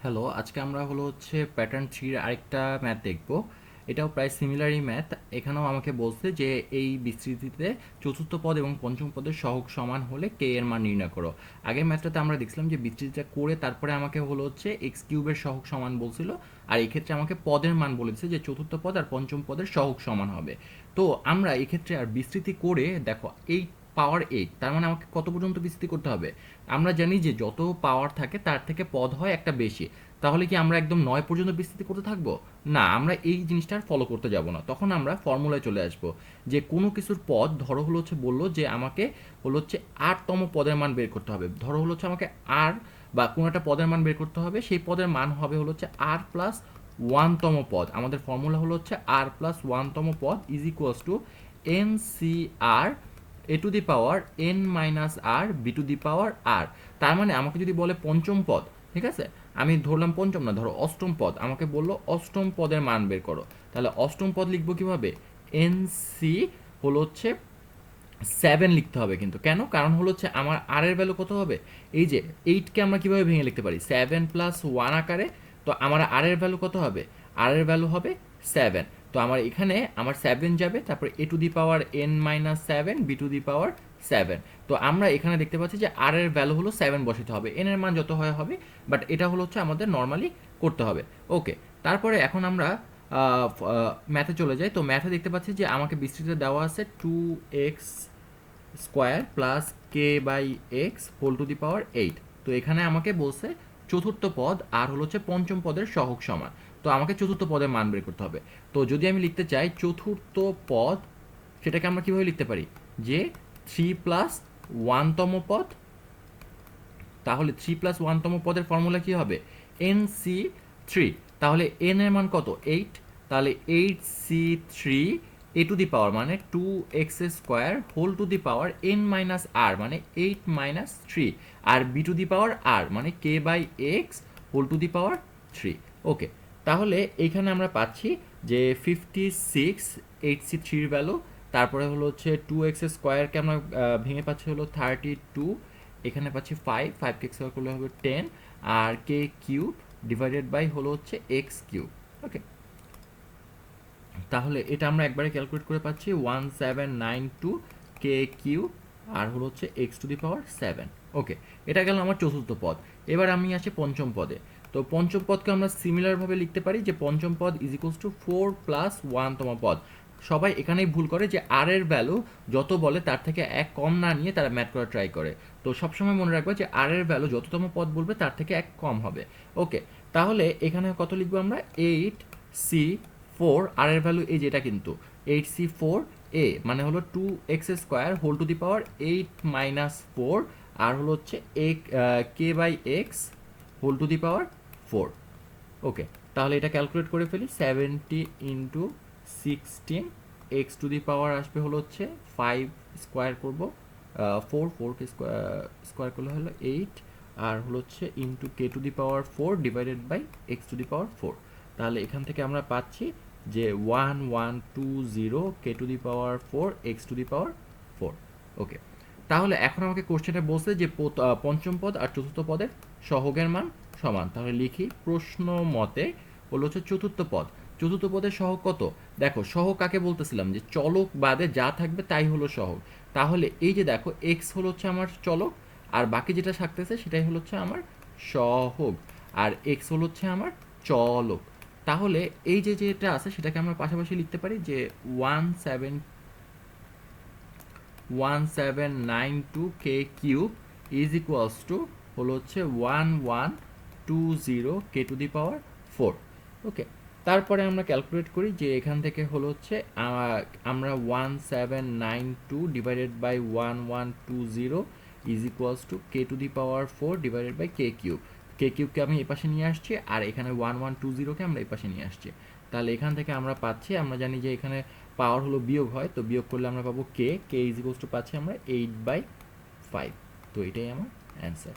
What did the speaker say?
Hello, আজকে আমরা pattern 3 এর আরেকটা ম্যাথ দেখব। এটাও প্রায় সিমিলারই ম্যাথ। এখানেও আমাকে বলছে যে এই বিস্তৃতিতে চতুর্থ পদ এবং পঞ্চম পদের সহগ সমান হলে কে এর মান নির্ণয় করো। আগের ম্যাথটাতে আমরা দেখছিলাম যে বিস্তৃতিটা করে তারপরে আমাকে এক্স কিউবের সহগ সমান বলছিল, আর এই ক্ষেত্রে আমাকে পদের মান বলেছে যে চতুর্থ পদ আর পঞ্চম পদের সহগ সমান হবে। তো আমরা এই ক্ষেত্রে আর বিস্তৃতি করে দেখো এই পাওয়ার 8, তার মানে আমাকে কত পর্যন্ত বিস্তৃতি করতে হবে? আমরা জানি যে যত পাওয়ার থাকে তার থেকে পদ হয় একটা বেশি। তাহলে কি আমরা একদম 9 পর্যন্ত বিস্তৃতি করতে থাকবো? না, আমরা এই জিনিসটা আর ফলো করতে যাব না। তখন আমরা ফর্মুলায় চলে আসব যে কোনো কিছুর পদ ধরো বললো যে আমাকে 8তম পদের মান বের করতে হবে। ধরো আমাকে আর বা কোনো একটা পদের মান বের করতে হবে, সেই পদের মান হবে আর প্লাস ওয়ানতম পদ। আমাদের ফর্মুলা আর প্লাস ওয়ানতম পদ is equals to n C r a to the power n minus r b to the power r. তার মানে আমাকে যদি বলে পঞ্চম পদ, ঠিক আছে, আমি ধরলাম পঞ্চম না, ধরো অষ্টম পদ, আমাকে বললো অষ্টম পদের মান বের করো। তাহলে অষ্টম পদ লিখবো কিভাবে? এন সি 7 লিখতে হবে। কিন্তু কেন? কারণ আমার আর এর ভ্যালু কত হবে? এই যে 8কে আমরা কিভাবে ভেঙে লিখতে পারি 7 প্লাস 1 আকারে। তো আমার আর এর ভ্যালু কত হবে? আর এর ভ্যালু হবে 7। তো আমার এখানে আমার 7 যাবে, তারপর a to the power n minus 7 b to the power 7। তো আমরা এখানে দেখতে পাচ্ছি যে আর এর ভ্যালু 7 বসাতে হবে, এন এর মান যত হয় হবে, বাট এটা আমাদের নর্মালি করতে হবে। ওকে, তারপরে এখন আমরা ম্যাথে চলে যাই। তো ম্যাথে দেখতে পাচ্ছি যে আমাকে বিস্তৃত দেওয়া আছে 2x square plus k by x whole to the power 8। তো এখানে আমাকে বলছে চতুর্থ পদ আর পঞ্চম পদের সহগ সমান। তো আমাকে চতুর্থ পদের মান বের করতে হবে। তো যদি আমি লিখতে চাই চতুর্থ পদ, সেটাকে আমরা কিভাবে লিখতে পারি? যে 3 প্লাস ওয়ানতম পদ। তাহলে 3 প্লাস ওয়ানতম পদের ফর্মুলা কি হবে? N C 3। তাহলে এন এর মান কত? 8। তাহলে 8c3 A to the power মানে 2x square whole to the power n minus r মানে 8 মাইনাস 3, আর b to the power r মানে k by x whole to the power 3। Okay, তাহলে এইখানে আমরা পাচ্ছি যে 56 8c3 ভ্যালু, তারপরে 2x স্কোয়ারকে আমরা ভেঙে পাচ্ছি 32, এখানে পাচ্ছি 5কে স্কোয়ার করলে হবে 10, আর k cube divided by x cube. Okay, তাহলে এটা আমরা একবারে ক্যালকুলেট করে পাচ্ছি 1792 k q r x to the power 7। Okay, এটা গেল আমার চতুর্থ পদ। এবার আমি আসি পঞ্চম পদে। তো পঞ্চম পদকে আমরা সিমিলারভাবে লিখতে পারি যে পঞ্চম পদ ইজ ইকুয়ালস টু 4 প্লাস 1তম পদ। সবাই এখানেই ভুল করে যে আর এর ভ্যালু যত বলে তার থেকে এক কম না নিয়ে তারা ম্যাথ করা ট্রাই করে। তো সবসময় মনে রাখবে যে আর এর ভ্যালু যততম পদ বলবে তার থেকে এক কম হবে। ওকে, তাহলে এখানে কত লিখবো আমরা? 8c4, আর এর ভ্যালু এই যেটা কিন্তু 8c4 এ মানে 2x square whole to the power 8 minus 4, আর k by x whole to the power 4। Okay, তাহলে এটা ক্যালকুলেট করে ফেলি। 70 into 16 x to the power আসবে 5 স্কোয়ার করবো, 4কে স্কোয়ার করলে 8, আর into k to the power 4 divided by x to the power 4। তাহলে এখান থেকে আমরা পাচ্ছি যে 1120 k to the power 4 x to the power 4। Okay, তাহলে এখন আমাকে কোশ্চেনে বলছে যে পঞ্চম পদ আর চতুর্থ পদের সহগের মান সমান। তাহলে লিখি প্রশ্ন মতে চতুর্থ পদ। চতুর্থ পদের সহগ কত? দেখো, সহগ কাকে বলতেছিলাম? যে চলক বাদে যা থাকবে তাই সহগ। তাহলে এই যে দেখো এক্স আমার চলক, আর বাকি যেটা থাকতেছে সেটাই আমার সহগ, আর এক্স আমার চলক। তাহলে এই যে যেটা আছে সেটাকে আমরা পাশাপাশি লিখতে পারি যে 1792 k cube is equals to 1120 k to the power 4। Okay, তারপরে আমরা ক্যালকুলেট করি যে এখান থেকে আমরা 1792 divided by 1120 is equals to k to the power 4 divided by k cube. K কিউবকে আমি এই পাশে নিয়ে আসছি, আর এখানে 1120কে আমরা এই পাশে নিয়ে আসছি। তাহলে এখান থেকে আমরা পাচ্ছি, আমরা জানি যে এখানে পাওয়ার বিয়োগ হয়, তো বিয়োগ করলে আমরা পাবো কে ইজ ইকুয়ালস টু পাচ্ছি আমরা 8/5। তো এটাই আমার অ্যান্সার।